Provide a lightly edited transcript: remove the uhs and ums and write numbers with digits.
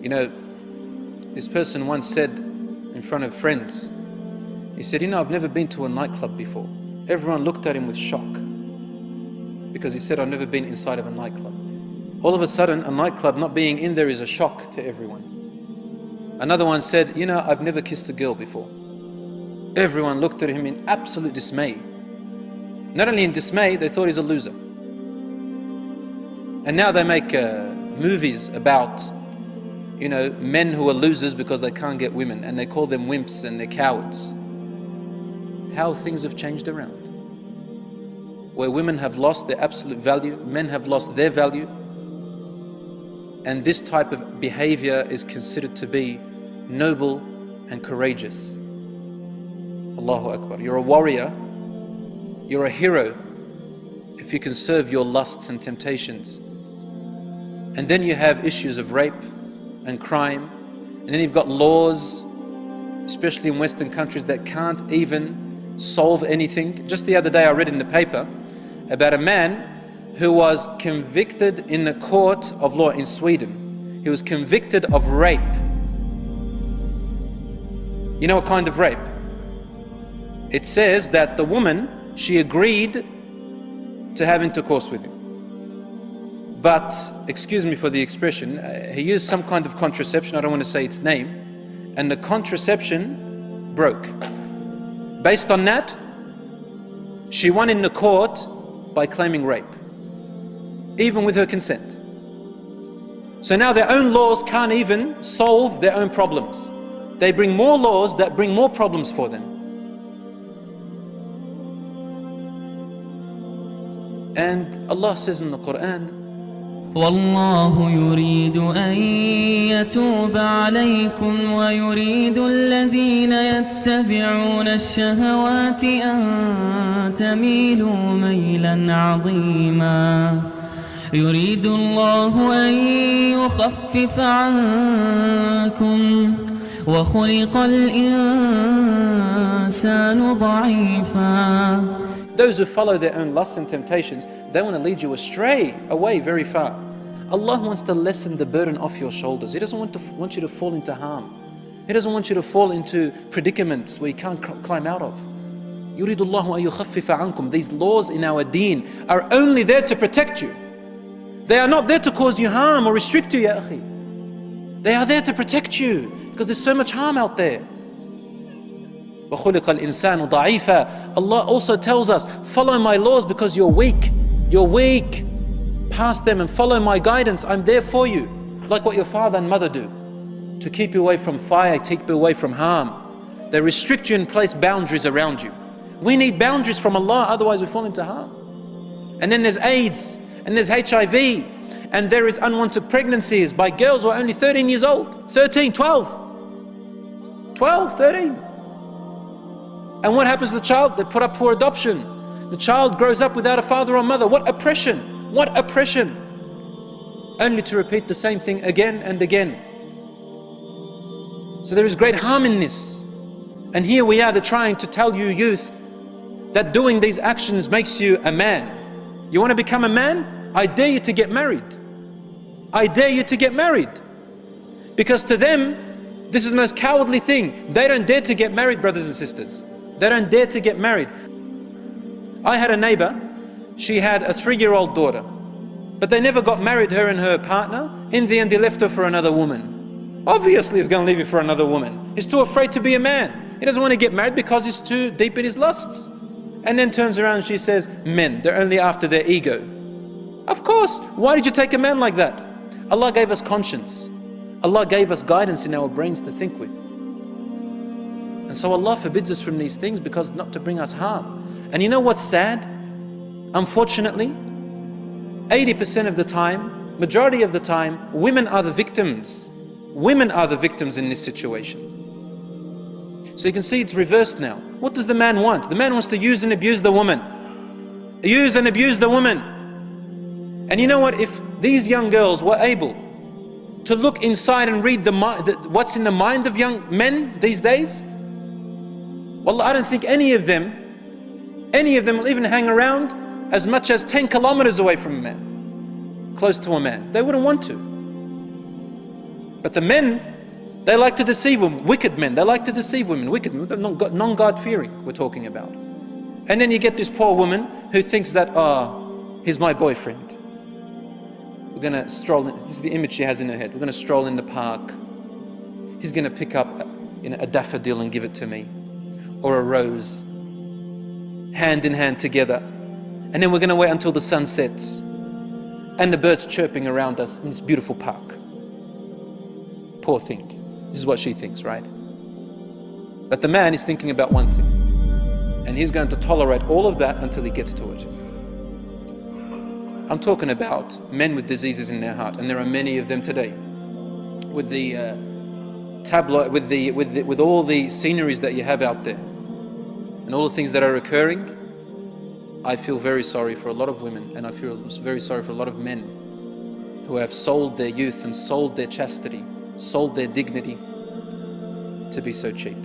You know, this person once said in front of friends, he said, I've never been to a nightclub before. Everyone looked at him with shock because he said, I've never been inside of a nightclub. All of a sudden, a nightclub not being in there is a shock to everyone. Another one said, I've never kissed a girl before. Everyone looked at him in absolute dismay. Not only in dismay, they thought he's a loser. And now they make movies about, men who are losers because they can't get women, and they call them wimps and they're cowards. How things have changed around. Where women have lost their absolute value, men have lost their value, and this type of behavior is considered to be noble and courageous. Allahu Akbar. You're a warrior, you're a hero if you can serve your lusts and temptations. And then you have issues of rape and crime, and then you've got laws, especially in Western countries, that can't even solve anything. Just the other day I read in the paper about a man who was convicted in the court of law in Sweden. He was convicted of rape. You know what kind of rape? It says that the woman, she agreed to have intercourse with him. But, excuse me for the expression, he used some kind of contraception, I don't want to say its name, and the contraception broke. Based on that, she won in the court by claiming rape, even with her consent. So now their own laws can't even solve their own problems. They bring more laws that bring more problems for them. And Allah says in the Quran, والله يريد أن يتوب عليكم ويريد الذين يتبعون الشهوات أن تميلوا ميلا عظيما يريد الله أن يخفف عنكم وخلق الإنسان ضعيفا. Those who follow their own lusts and temptations, they want to lead you astray, away very far. Allah wants to lessen the burden off your shoulders. He doesn't want you to fall into harm. He doesn't want you to fall into predicaments where you can't climb out of. يُرِيدُ اللَّهُ أَن يُخَفِّفَ عَنْكُمْ. These laws in our deen are only there to protect you. They are not there to cause you harm or restrict you, ya akhi. They are there to protect you because there's so much harm out there. وَخُلِقَ الْإِنسَانُ ضَعِيفًا. Allah also tells us, follow my laws because you're weak. You're weak. Pass them and follow my guidance. I'm there for you. Like what your father and mother do. To keep you away from fire, keep you away from harm. They restrict you and place boundaries around you. We need boundaries from Allah, otherwise we fall into harm. And then there's AIDS, and there's HIV, and there is unwanted pregnancies by girls who are only 13 years old. 13, 12. 12, 13. And what happens to the child? They put up for adoption. The child grows up without a father or mother. What oppression! What oppression! Only to repeat the same thing again and again. So there is great harm in this. And here we are, they're trying to tell you youth that doing these actions makes you a man. You want to become a man? I dare you to get married. I dare you to get married. Because to them, this is the most cowardly thing. They don't dare to get married, brothers and sisters. They don't dare to get married. I had a neighbor, she had a 3-year-old daughter, but they never got married, her and her partner. In the end, he left her for another woman. Obviously, he's going to leave you for another woman. He's too afraid to be a man. He doesn't want to get married because he's too deep in his lusts. And then turns around and she says, men, they're only after their ego. Of course, why did you take a man like that? Allah gave us conscience. Allah gave us guidance in our brains to think with. And so Allah forbids us from these things because not to bring us harm. And you know what's sad? Unfortunately, 80% of the time, majority of the time, women are the victims. Women are the victims in this situation. So you can see it's reversed now. What does the man want? The man wants to use and abuse the woman. Use and abuse the woman. And you know what? If these young girls were able to look inside and read what's in the mind of young men these days, wallah, I don't think any of them will even hang around as much as 10 kilometers away from a man, close to a man. They wouldn't want to. But the men, they like to deceive women. Wicked men, they like to deceive women. Wicked men, non-God-fearing we're talking about. And then you get this poor woman who thinks that, he's my boyfriend. We're going to stroll in, this is the image she has in her head. We're going to stroll in the park. He's going to pick up a daffodil and give it to me. Or a rose. Hand in hand together. And then we're going to wait until the sun sets. And the birds chirping around us in this beautiful park. Poor thing. This is what she thinks, right? But the man is thinking about one thing. And he's going to tolerate all of that until he gets to it. I'm talking about men with diseases in their heart, and there are many of them today. With the tabloid, with all the sceneries that you have out there, and all the things that are occurring, I feel very sorry for a lot of women, and I feel very sorry for a lot of men who have sold their youth and sold their chastity, sold their dignity to be so cheap.